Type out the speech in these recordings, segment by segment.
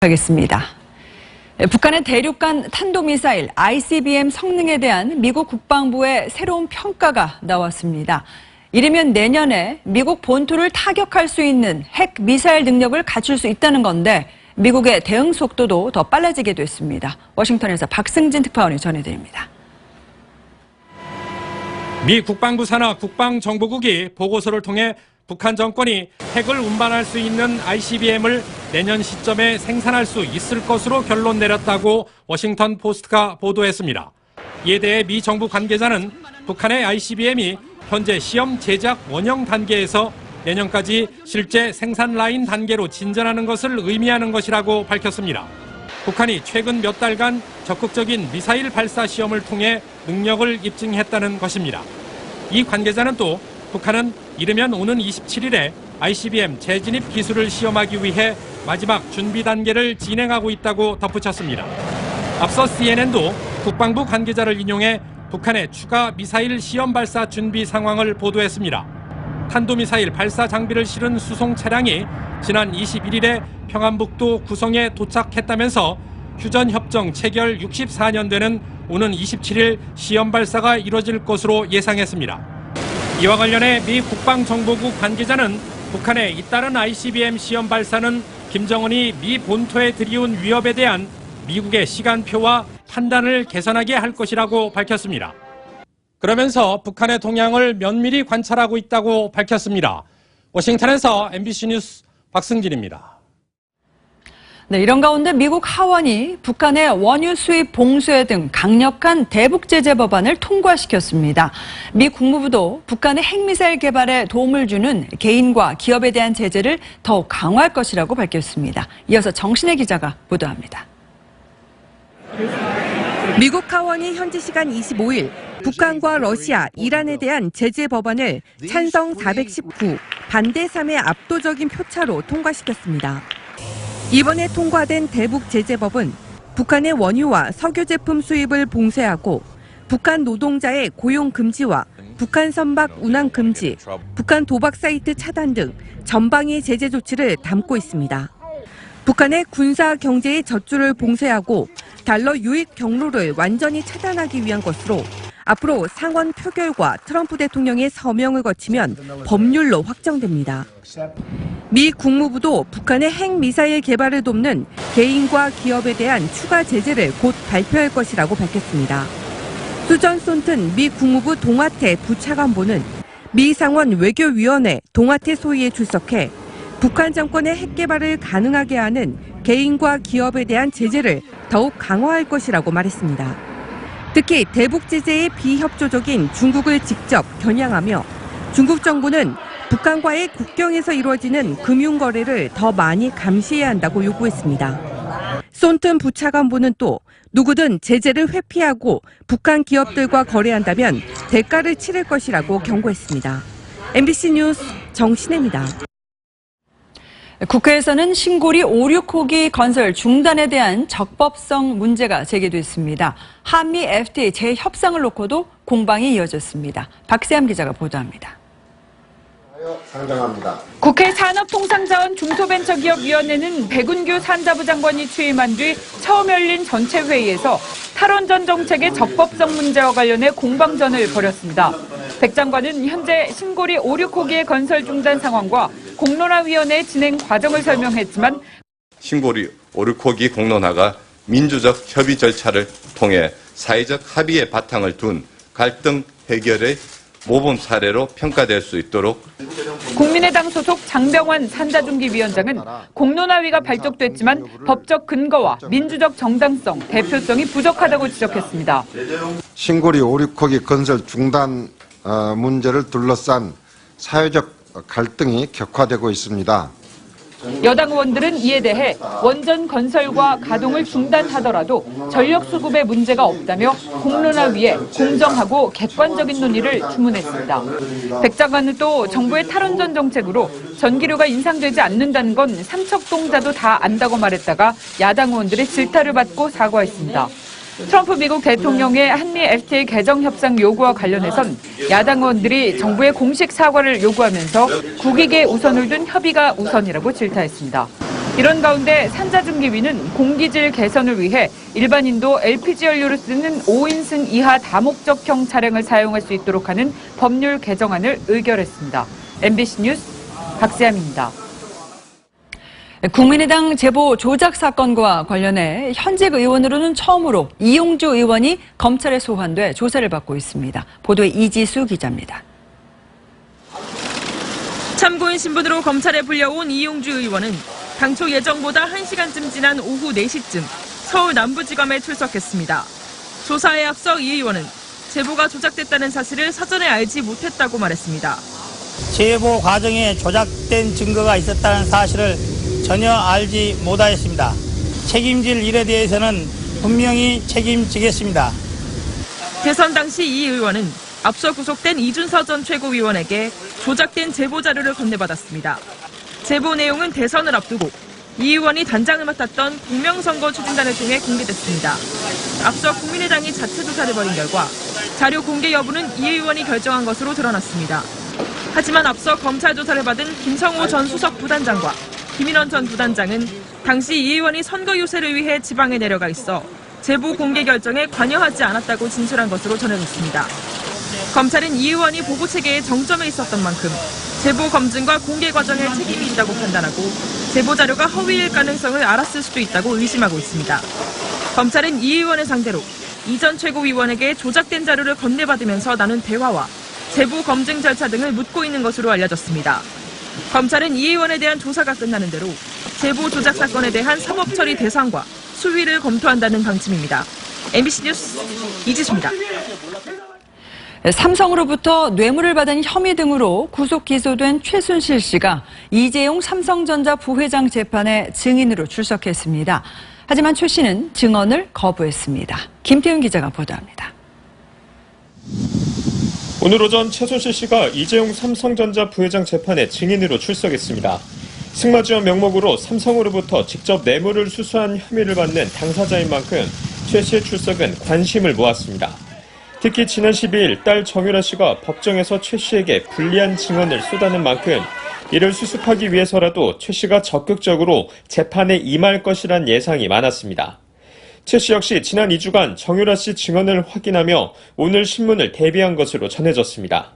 하겠습니다. 북한의 대륙간 탄도미사일 ICBM 성능에 대한 미국 국방부의 새로운 평가가 나왔습니다. 이르면 내년에 미국 본토를 타격할 수 있는 핵 미사일 능력을 갖출 수 있다는 건데 미국의 대응 속도도 더 빨라지게 됐습니다. 워싱턴에서 박승진 특파원이 전해드립니다. 미 국방부 산하 국방정보국이 보고서를 통해 북한 정권이 핵을 운반할 수 있는 ICBM을 내년 시점에 생산할 수 있을 것으로 결론 내렸다고 워싱턴 포스트가 보도했습니다. 이에 대해 미 정부 관계자는 북한의 ICBM이 현재 시험 제작 원형 단계에서 내년까지 실제 생산 라인 단계로 진전하는 것을 의미하는 것이라고 밝혔습니다. 북한이 최근 몇 달간 적극적인 미사일 발사 시험을 통해 능력을 입증했다는 것입니다. 이 관계자는 또 북한은 이르면 오는 27일에 ICBM 재진입 기술을 시험하기 위해 마지막 준비 단계를 진행하고 있다고 덧붙였습니다. 앞서 CNN도 국방부 관계자를 인용해 북한의 추가 미사일 시험 발사 준비 상황을 보도했습니다. 탄도미사일 발사 장비를 실은 수송 차량이 지난 21일에 평안북도 구성에 도착했다면서 휴전협정 체결 64년 되는 오는 27일 시험 발사가 이뤄질 것으로 예상했습니다. 이와 관련해 미 국방정보국 관계자는 북한의 잇따른 ICBM 시험 발사는 김정은이 미 본토에 들이운 위협에 대한 미국의 시간표와 판단을 개선하게 할 것이라고 밝혔습니다. 그러면서 북한의 동향을 면밀히 관찰하고 있다고 밝혔습니다. 워싱턴에서 MBC 뉴스 박승진입니다. 네, 이런 가운데 미국 하원이 북한의 원유 수입 봉쇄 등 강력한 대북 제재 법안을 통과시켰습니다. 미 국무부도 북한의 핵미사일 개발에 도움을 주는 개인과 기업에 대한 제재를 더욱 강화할 것이라고 밝혔습니다. 이어서 정신혜 기자가 보도합니다. 미국 하원이 현지 시간 25일 북한과 러시아, 이란에 대한 제재 법안을 찬성 419, 반대 3의 압도적인 표차로 통과시켰습니다. 이번에 통과된 대북 제재법은 북한의 원유와 석유 제품 수입을 봉쇄하고 북한 노동자의 고용 금지와 북한 선박 운항 금지, 북한 도박 사이트 차단 등 전방위 제재 조치를 담고 있습니다. 북한의 군사 경제의 젖줄을 봉쇄하고 달러 유입 경로를 완전히 차단하기 위한 것으로 앞으로 상원 표결과 트럼프 대통령의 서명을 거치면 법률로 확정됩니다. 미 국무부도 북한의 핵미사일 개발을 돕는 개인과 기업에 대한 추가 제재를 곧 발표할 것이라고 밝혔습니다. 수전 손튼 미 국무부 동아태 부차관보는 미 상원 외교위원회 동아태 소위에 출석해 북한 정권의 핵 개발을 가능하게 하는 개인과 기업에 대한 제재를 더욱 강화할 것이라고 말했습니다. 특히 대북 제재에 비협조적인 중국을 직접 겨냥하며 중국 정부는 북한과의 국경에서 이루어지는 금융 거래를 더 많이 감시해야 한다고 요구했습니다. 손튼 부차관보는 또 누구든 제재를 회피하고 북한 기업들과 거래한다면 대가를 치를 것이라고 경고했습니다. MBC 뉴스 정신혜입니다. 국회에서는 신고리 5,6호기 건설 중단에 대한 적법성 문제가 제기됐습니다. 한미 FTA 재협상을 놓고도 공방이 이어졌습니다. 박세암 기자가 보도합니다. 상정합니다. 국회 산업통상자원 중소벤처기업위원회는 백운규 산자부 장관이 취임한 뒤 처음 열린 전체 회의에서 탈원전 정책의 적법성 문제와 관련해 공방전을 벌였습니다. 백 장관은 현재 신고리 5,6호기의 건설 중단 상황과 공론화위원회 진행 과정을 설명했지만 신고리 5,6호기 공론화가 민주적 협의 절차를 통해 사회적 합의의 바탕을 둔 갈등 해결의 모범 사례로 평가될 수 있도록 국민의당 소속 장병환 산자중기위원장은 공론화위가 발족됐지만 법적 근거와 민주적 정당성, 대표성이 부족하다고 지적했습니다. 신고리 5,6호기 건설 중단 문제를 둘러싼 사회적 갈등이 격화되고 있습니다. 여당 의원들은 이에 대해 원전 건설과 가동을 중단하더라도 전력 수급에 문제가 없다며 공론화위에 공정하고 객관적인 논의를 주문했습니다. 백 장관은 또 정부의 탈원전 정책으로 전기료가 인상되지 않는다는 건 삼척동자도 다 안다고 말했다가 야당 의원들의 질타를 받고 사과했습니다. 트럼프 미국 대통령의 한미 FTA 개정 협상 요구와 관련해선 야당 의원들이 정부의 공식 사과를 요구하면서 국익에 우선을 둔 협의가 우선이라고 질타했습니다. 이런 가운데 산자증기위는 공기질 개선을 위해 일반인도 LPG 연료를 쓰는 5인승 이하 다목적형 차량을 사용할 수 있도록 하는 법률 개정안을 의결했습니다. MBC 뉴스 박세암입니다. 국민의당 제보 조작 사건과 관련해 현직 의원으로는 처음으로 이용주 의원이 검찰에 소환돼 조사를 받고 있습니다. 보도에 이지수 기자입니다. 참고인 신분으로 검찰에 불려온 이용주 의원은 당초 예정보다 1시간쯤 지난 오후 4시쯤 서울 남부지검에 출석했습니다. 조사에 앞서 이 의원은 제보가 조작됐다는 사실을 사전에 알지 못했다고 말했습니다. 제보 과정에 조작된 증거가 있었다는 사실을 전혀 알지 못하였습니다. 책임질 일에 대해서는 분명히 책임지겠습니다. 대선 당시 이 의원은 앞서 구속된 이준서 전 최고위원에게 조작된 제보 자료를 건네받았습니다. 제보 내용은 대선을 앞두고 이 의원이 단장을 맡았던 공명선거 추진단을 통해 공개됐습니다. 앞서 국민의당이 자체 조사를 벌인 결과 자료 공개 여부는 이 의원이 결정한 것으로 드러났습니다. 하지만 앞서 검찰 조사를 받은 김성호 전 수석 부단장과 김인원 전 부단장은 당시 이 의원이 선거 유세를 위해 지방에 내려가 있어 제보 공개 결정에 관여하지 않았다고 진술한 것으로 전해졌습니다. 검찰은 이 의원이 보고 체계의 정점에 있었던 만큼 제보 검증과 공개 과정에 책임이 있다고 판단하고 제보 자료가 허위일 가능성을 알았을 수도 있다고 의심하고 있습니다. 검찰은 이 의원을 상대로 이 전 최고위원에게 조작된 자료를 건네받으면서 나눈 대화와 제보 검증 절차 등을 묻고 있는 것으로 알려졌습니다. 검찰은 이 의원에 대한 조사가 끝나는 대로 제보 조작 사건에 대한 사법 처리 대상과 수위를 검토한다는 방침입니다. MBC 뉴스 이지수입니다. 삼성으로부터 뇌물을 받은 혐의 등으로 구속 기소된 최순실 씨가 이재용 삼성전자 부회장 재판에 증인으로 출석했습니다. 하지만 최 씨는 증언을 거부했습니다. 김태훈 기자가 보도합니다. 오늘 오전 최순실 씨가 이재용 삼성전자 부회장 재판에 증인으로 출석했습니다. 승마지원 명목으로 삼성으로부터 직접 뇌물을 수수한 혐의를 받는 당사자인 만큼 최 씨의 출석은 관심을 모았습니다. 특히 지난 12일 딸 정유라 씨가 법정에서 최 씨에게 불리한 증언을 쏟아낸 만큼 이를 수습하기 위해서라도 최 씨가 적극적으로 재판에 임할 것이란 예상이 많았습니다. 최 씨 역시 지난 2주간 정유라 씨 증언을 확인하며 오늘 신문을 대비한 것으로 전해졌습니다.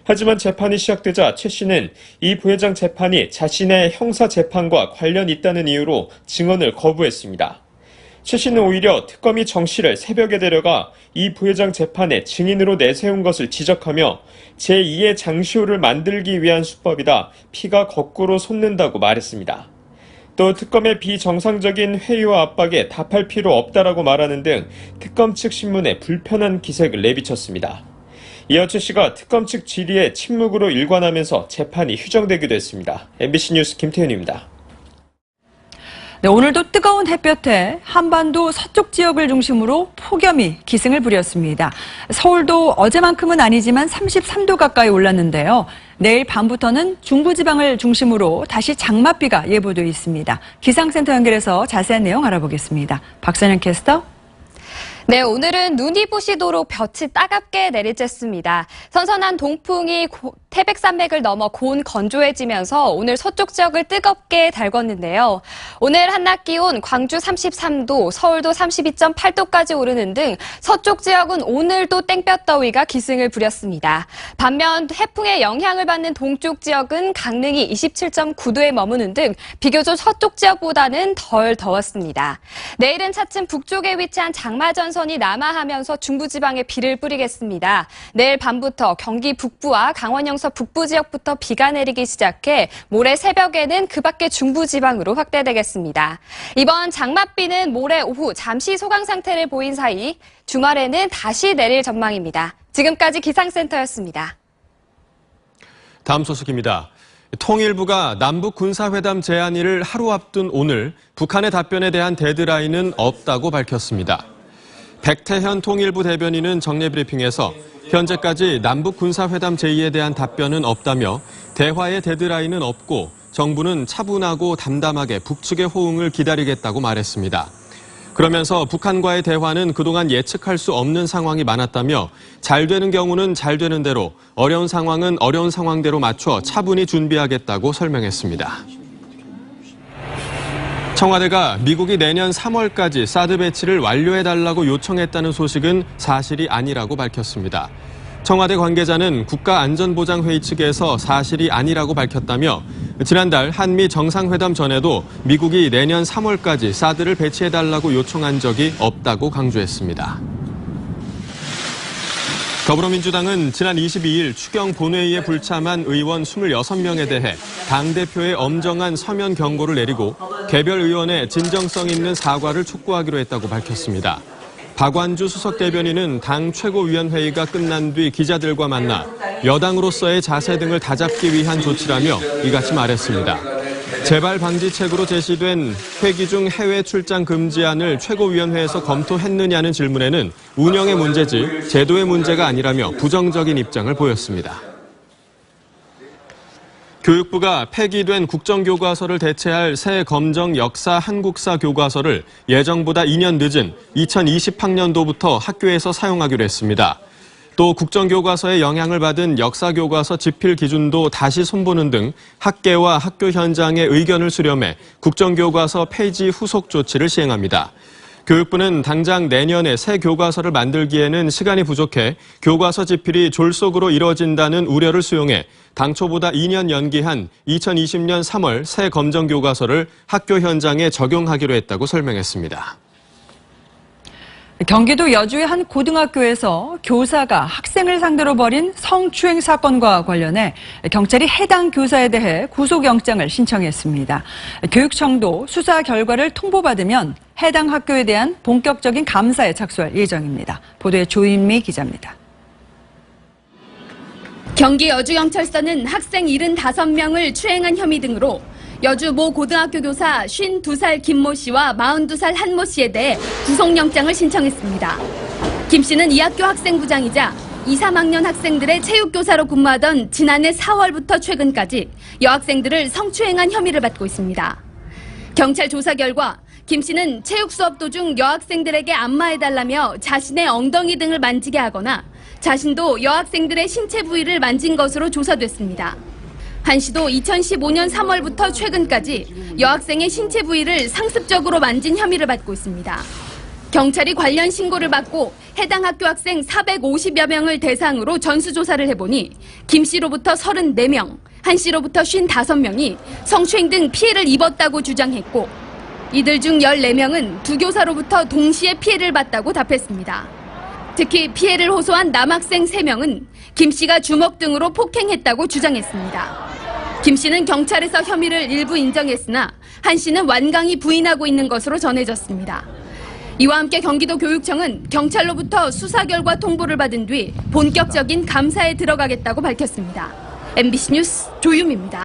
하지만 재판이 시작되자 최 씨는 이 부회장 재판이 자신의 형사 재판과 관련이 있다는 이유로 증언을 거부했습니다. 최 씨는 오히려 특검이 정 씨를 새벽에 데려가 이 부회장 재판에 증인으로 내세운 것을 지적하며 제2의 장시호를 만들기 위한 수법이다, 피가 거꾸로 솟는다고 말했습니다. 또 특검의 비정상적인 회유와 압박에 답할 필요 없다라고 말하는 등 특검 측 신문에 불편한 기색을 내비쳤습니다. 이어 최 씨가 특검 측 질의에 침묵으로 일관하면서 재판이 휴정되기도 했습니다. MBC 뉴스 김태훈입니다. 네, 오늘도 뜨거운 햇볕에 한반도 서쪽 지역을 중심으로 폭염이 기승을 부렸습니다. 서울도 어제만큼은 아니지만 33도 가까이 올랐는데요. 내일 밤부터는 중부지방을 중심으로 다시 장맛비가 예보돼 있습니다. 기상센터 연결해서 자세한 내용 알아보겠습니다. 박선영 캐스터. 네, 오늘은 눈이 부시도록 볕이 따갑게 내리쬐습니다. 선선한 동풍이 태백산맥을 넘어 고온 건조해지면서 오늘 서쪽 지역을 뜨겁게 달궜는데요. 오늘 한낮 기온 광주 33도, 서울도 32.8도까지 오르는 등 서쪽 지역은 오늘도 땡볕더위가 기승을 부렸습니다. 반면 해풍의 영향을 받는 동쪽 지역은 강릉이 27.9도에 머무는 등 비교적 서쪽 지역보다는 덜 더웠습니다. 내일은 차츰 북쪽에 위치한 장마전선이 남하하면서 중부지방에 비를 뿌리겠습니다. 내일 밤부터 경기 북부와 강원 영서 북부 지역부터 비가 내리기 시작해 모레 새벽에는 그 밖의 중부지방으로 확대되겠습니다. 이번 장맛비는 모레 오후 잠시 소강 상태를 보인 사이 주말에는 다시 내릴 전망입니다. 지금까지 기상센터였습니다. 다음 소식입니다. 통일부가 남북 군사회담 제안일을 하루 앞둔 오늘 북한의 답변에 대한 데드라인은 없다고 밝혔습니다. 백태현 통일부 대변인은 정례 브리핑에서 현재까지 남북 군사회담 제의에 대한 답변은 없다며 대화의 데드라인은 없고 정부는 차분하고 담담하게 북측의 호응을 기다리겠다고 말했습니다. 그러면서 북한과의 대화는 그동안 예측할 수 없는 상황이 많았다며 잘 되는 경우는 잘 되는 대로, 어려운 상황은 어려운 상황대로 맞춰 차분히 준비하겠다고 설명했습니다. 청와대가 미국이 내년 3월까지 사드 배치를 완료해달라고 요청했다는 소식은 사실이 아니라고 밝혔습니다. 청와대 관계자는 국가안전보장회의 측에서 사실이 아니라고 밝혔다며 지난달 한미 정상회담 전에도 미국이 내년 3월까지 사드를 배치해달라고 요청한 적이 없다고 강조했습니다. 더불어민주당은 지난 22일 추경 본회의에 불참한 의원 26명에 대해 당대표의 엄정한 서면 경고를 내리고 개별 의원의 진정성 있는 사과를 촉구하기로 했다고 밝혔습니다. 박완주 수석 대변인은 당 최고위원회의가 끝난 뒤 기자들과 만나 여당으로서의 자세 등을 다잡기 위한 조치라며 이같이 말했습니다. 재발 방지책으로 제시된 회기 중 해외 출장 금지안을 최고위원회에서 검토했느냐는 질문에는 운영의 문제지 제도의 문제가 아니라며 부정적인 입장을 보였습니다. 교육부가 폐기된 국정교과서를 대체할 새 검정 역사 한국사 교과서를 예정보다 2년 늦은 2020학년도부터 학교에서 사용하기로 했습니다. 또 국정교과서에 영향을 받은 역사교과서 집필 기준도 다시 손보는 등 학계와 학교 현장의 의견을 수렴해 국정교과서 폐지 후속 조치를 시행합니다. 교육부는 당장 내년에 새 교과서를 만들기에는 시간이 부족해 교과서 집필이 졸속으로 이뤄진다는 우려를 수용해 당초보다 2년 연기한 2020년 3월 새 검정교과서를 학교 현장에 적용하기로 했다고 설명했습니다. 경기도 여주의 한 고등학교에서 교사가 학생을 상대로 벌인 성추행 사건과 관련해 경찰이 해당 교사에 대해 구속영장을 신청했습니다. 교육청도 수사 결과를 통보받으면 해당 학교에 대한 본격적인 감사에 착수할 예정입니다. 보도에 조인미 기자입니다. 경기 여주경찰서는 학생 75명을 추행한 혐의 등으로 여주 모 고등학교 교사 52살 김모 씨와 42살 한모 씨에 대해 구속영장을 신청했습니다. 김 씨는 이 학교 학생부장이자 2, 3학년 학생들의 체육교사로 근무하던 지난해 4월부터 최근까지 여학생들을 성추행한 혐의를 받고 있습니다. 경찰 조사 결과 김 씨는 체육 수업 도중 여학생들에게 안마해달라며 자신의 엉덩이 등을 만지게 하거나 자신도 여학생들의 신체 부위를 만진 것으로 조사됐습니다. 한 씨도 2015년 3월부터 최근까지 여학생의 신체 부위를 상습적으로 만진 혐의를 받고 있습니다. 경찰이 관련 신고를 받고 해당 학교 학생 450여 명을 대상으로 전수조사를 해보니 김 씨로부터 34명, 한 씨로부터 55명이 성추행 등 피해를 입었다고 주장했고 이들 중 14명은 두 교사로부터 동시에 피해를 봤다고 답했습니다. 특히 피해를 호소한 남학생 3명은 김 씨가 주먹 등으로 폭행했다고 주장했습니다. 김 씨는 경찰에서 혐의를 일부 인정했으나 한 씨는 완강히 부인하고 있는 것으로 전해졌습니다. 이와 함께 경기도 교육청은 경찰로부터 수사 결과 통보를 받은 뒤 본격적인 감사에 들어가겠다고 밝혔습니다. MBC 뉴스 조유미입니다.